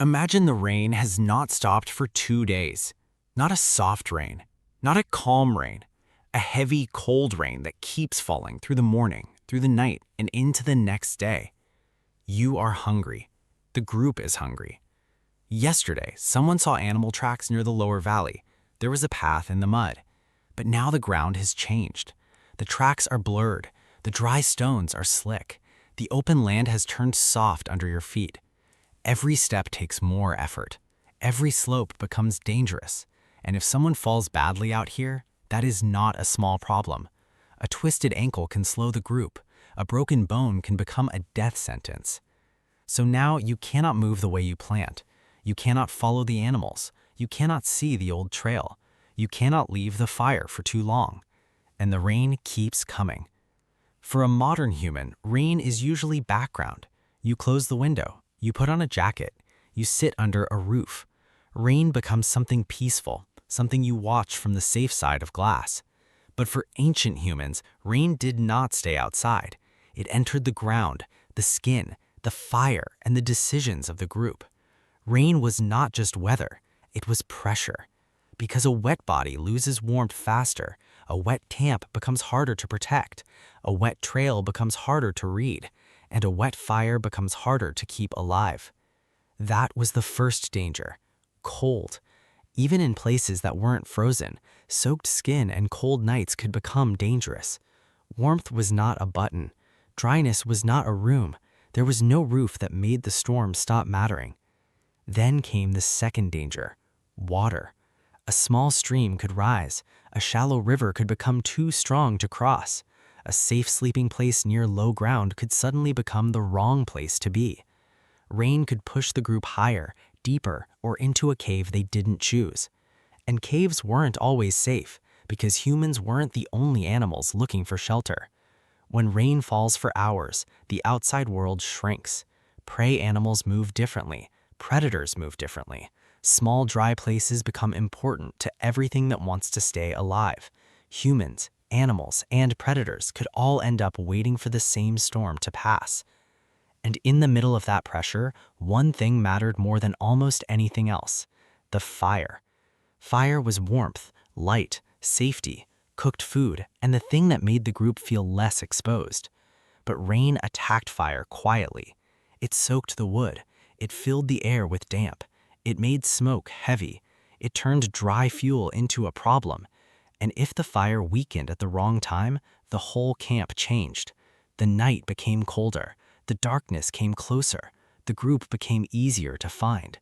Imagine the rain has not stopped for 2 days. Not a soft rain, not a calm rain, a heavy, cold rain that keeps falling through the morning, through the night, and into the next day. You are hungry. The group is hungry. Yesterday, someone saw animal tracks near the lower valley. There was a path in the mud. But now the ground has changed. The tracks are blurred. The dry stones are slick. The open land has turned soft under your feet. Every step takes more effort. Every slope becomes dangerous. And if someone falls badly out here, that is not a small problem. A twisted ankle can slow the group. A broken bone can become a death sentence. So now you cannot move the way you planned. You cannot follow the animals. You cannot see the old trail. You cannot leave the fire for too long. And the rain keeps coming. For a modern human, rain is usually background. You close the window. You put on a jacket. You sit under a roof. Rain becomes something peaceful, something you watch from the safe side of glass. But for ancient humans, rain did not stay outside. It entered the ground, the skin, the fire, and the decisions of the group. Rain was not just weather, it was pressure. Because a wet body loses warmth faster, a wet camp becomes harder to protect, a wet trail becomes harder to read, and a wet fire becomes harder to keep alive. That was the first danger. Cold. Even in places that weren't frozen, soaked skin and cold nights could become dangerous. Warmth was not a button. Dryness was not a room. There was no roof that made the storm stop mattering. Then came the second danger, water. A small stream could rise. A shallow river could become too strong to cross. A safe sleeping place near low ground could suddenly become the wrong place to be. Rain could push the group higher, deeper, or into a cave they didn't choose. And caves weren't always safe, because humans weren't the only animals looking for shelter. When rain falls for hours, the outside world shrinks. Prey animals move differently. Predators move differently. Small dry places become important to everything that wants to stay alive. Humans, animals, and predators could all end up waiting for the same storm to pass. And in the middle of that pressure, one thing mattered more than almost anything else: the fire. Fire was warmth, light, safety, cooked food, and the thing that made the group feel less exposed. But rain attacked fire quietly. It soaked the wood. It filled the air with damp. It made smoke heavy. It turned dry fuel into a problem. And if the fire weakened at the wrong time, the whole camp changed. The night became colder. The darkness came closer. The group became easier to find.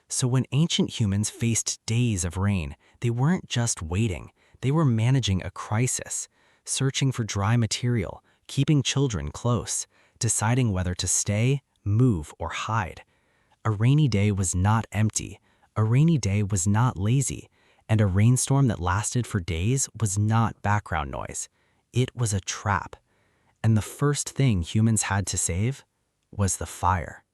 So when ancient humans faced days of rain, they weren't just waiting. They were managing a crisis, searching for dry material, keeping children close, deciding whether to stay, move, or hide. A rainy day was not empty. A rainy day was not lazy. And a rainstorm that lasted for days was not background noise. It was a trap. And the first thing humans had to save was the fire.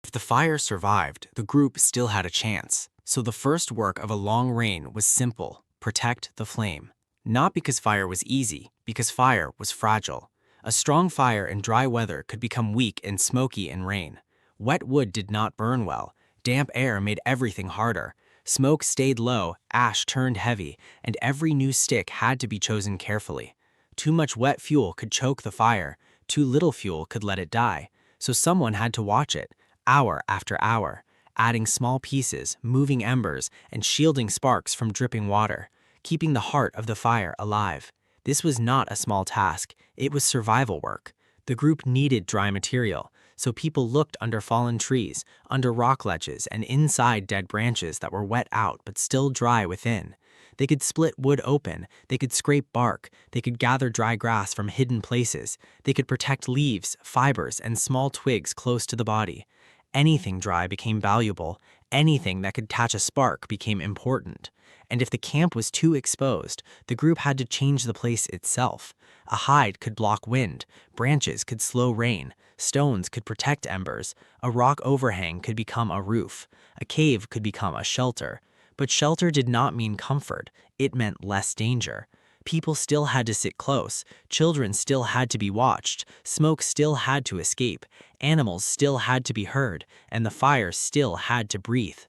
If the fire survived, the group still had a chance. So the first work of a long rain was simple: protect the flame. Not because fire was easy, because fire was fragile. A strong fire in dry weather could become weak and smoky in rain. Wet wood did not burn well. Damp air made everything harder. Smoke stayed low, ash turned heavy, and every new stick had to be chosen carefully. Too much wet fuel could choke the fire. Too little fuel could let it die. So someone had to watch it, hour after hour, adding small pieces, moving embers, and shielding sparks from dripping water, keeping the heart of the fire alive. This was not a small task. It was survival work. The group needed dry material, so people looked under fallen trees, under rock ledges, and inside dead branches that were wet out but still dry within. They could split wood open, they could scrape bark, they could gather dry grass from hidden places, they could protect leaves, fibers, and small twigs close to the body. Anything dry became valuable, anything that could catch a spark became important. And if the camp was too exposed, the group had to change the place itself. A hide could block wind, branches could slow rain, stones could protect embers, a rock overhang could become a roof, a cave could become a shelter. But shelter did not mean comfort, it meant less danger. People still had to sit close, children still had to be watched, smoke still had to escape, animals still had to be heard, and the fire still had to breathe.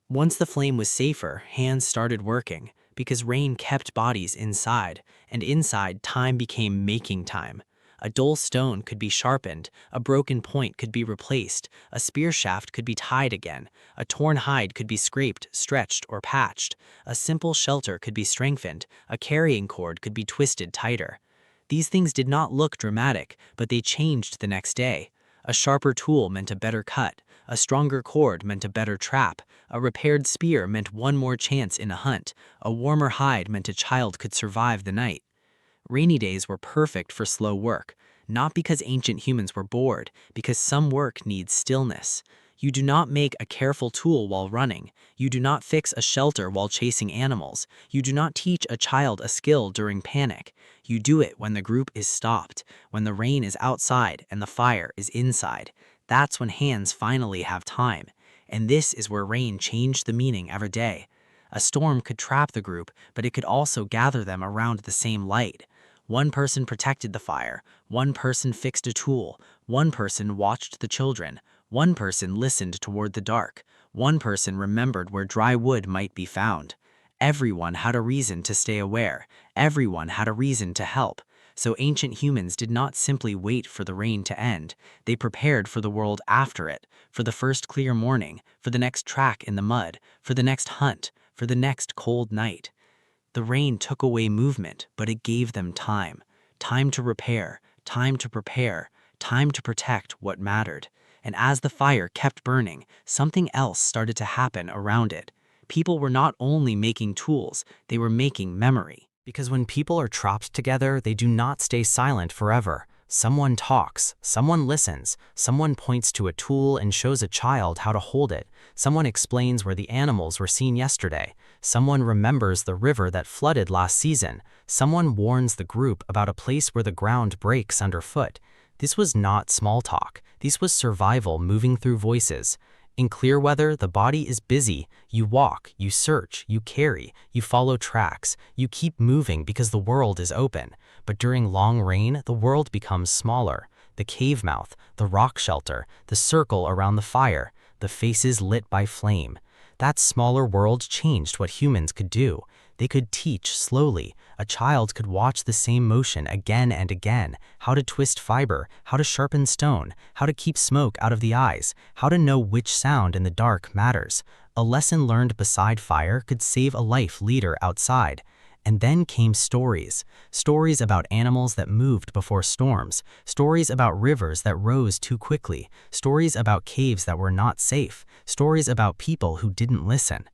Once the flame was safer, hands started working, because rain kept bodies inside, and inside time became making time. A dull stone could be sharpened, a broken point could be replaced, a spear shaft could be tied again, a torn hide could be scraped, stretched, or patched, a simple shelter could be strengthened, a carrying cord could be twisted tighter. These things did not look dramatic, but they changed the next day. A sharper tool meant a better cut, a stronger cord meant a better trap, a repaired spear meant one more chance in a hunt, a warmer hide meant a child could survive the night. Rainy days were perfect for slow work, not because ancient humans were bored, because some work needs stillness. You do not make a careful tool while running. You do not fix a shelter while chasing animals. You do not teach a child a skill during panic. You do it when the group is stopped, when the rain is outside and the fire is inside. That's when hands finally have time. And this is where rain changed the meaning every day. A storm could trap the group, but it could also gather them around the same light. One person protected the fire, one person fixed a tool, one person watched the children, one person listened toward the dark, one person remembered where dry wood might be found. Everyone had a reason to stay aware, everyone had a reason to help. So ancient humans did not simply wait for the rain to end, they prepared for the world after it, for the first clear morning, for the next track in the mud, for the next hunt, for the next cold night. The rain took away movement, but it gave them time. Time to repair, time to prepare, time to protect what mattered. And as the fire kept burning, something else started to happen around it. People were not only making tools, they were making memory. Because when people are trapped together, they do not stay silent forever. Someone talks, someone listens, someone points to a tool and shows a child how to hold it. Someone explains where the animals were seen yesterday. Someone remembers the river that flooded last season. Someone warns the group about a place where the ground breaks underfoot. This was not small talk. This was survival moving through voices. In clear weather, the body is busy. You walk, you search, you carry, you follow tracks, you keep moving because the world is open. But during long rain, the world becomes smaller. The cave mouth, the rock shelter, the circle around the fire, the faces lit by flame. That smaller world changed what humans could do. They could teach slowly. A child could watch the same motion again and again, how to twist fiber, how to sharpen stone, how to keep smoke out of the eyes, how to know which sound in the dark matters. A lesson learned beside fire could save a life later outside. And then came stories. Stories about animals that moved before storms. Stories about rivers that rose too quickly. Stories about caves that were not safe. Stories about people who didn't listen.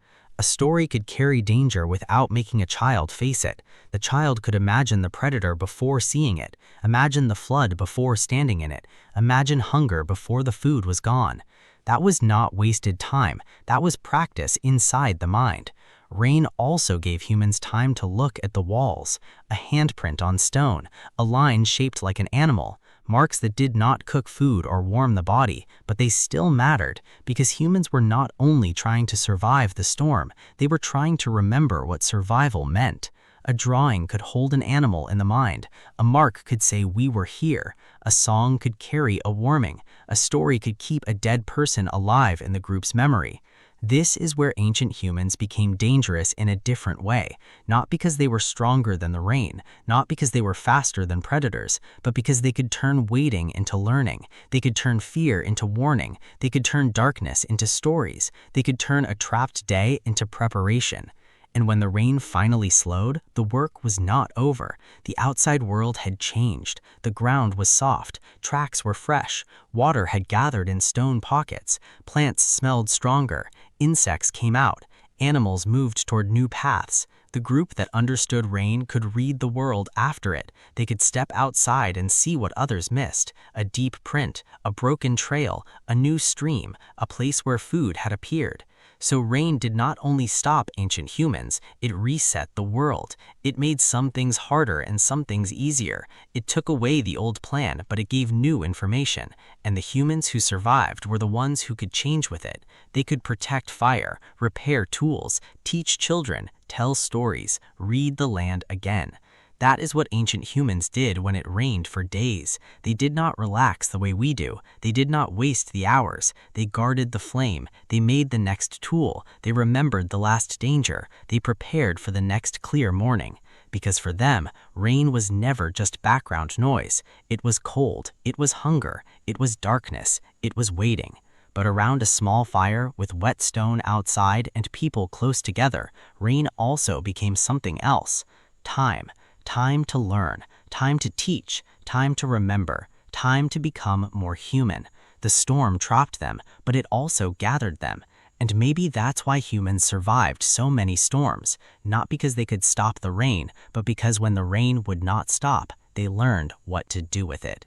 A story could carry danger without making a child face it. The child could imagine the predator before seeing it, imagine the flood before standing in it, imagine hunger before the food was gone. That was not wasted time, that was practice inside the mind. Rain also gave humans time to look at the walls, a handprint on stone, a line shaped like an animal, marks that did not cook food or warm the body, but they still mattered because humans were not only trying to survive the storm, they were trying to remember what survival meant. A drawing could hold an animal in the mind, a mark could say we were here, a song could carry a warning, a story could keep a dead person alive in the group's memory. This is where ancient humans became dangerous in a different way, not because they were stronger than the rain, not because they were faster than predators, but because they could turn waiting into learning, they could turn fear into warning, they could turn darkness into stories, they could turn a trapped day into preparation. And when the rain finally slowed, the work was not over. The outside world had changed. The ground was soft, tracks were fresh, water had gathered in stone pockets, plants smelled stronger, insects came out, animals moved toward new paths. The group that understood rain could read the world after it. They could step outside and see what others missed, a deep print, a broken trail, a new stream, a place where food had appeared. So rain did not only stop ancient humans, it reset the world. It made some things harder and some things easier. It took away the old plan, but it gave new information. And the humans who survived were the ones who could change with it. They could protect fire, repair tools, teach children, tell stories, read the land again. That is what ancient humans did when it rained for days. They did not relax the way we do. They did not waste the hours. They guarded the flame. They made the next tool. They remembered the last danger. They prepared for the next clear morning. Because for them, rain was never just background noise. It was cold. It was hunger. It was darkness. It was waiting. But around a small fire with wet stone outside and people close together, rain also became something else. Time. Time to learn, time to teach, time to remember, time to become more human. The storm trapped them, but it also gathered them. And maybe that's why humans survived so many storms, not because they could stop the rain, but because when the rain would not stop, they learned what to do with it.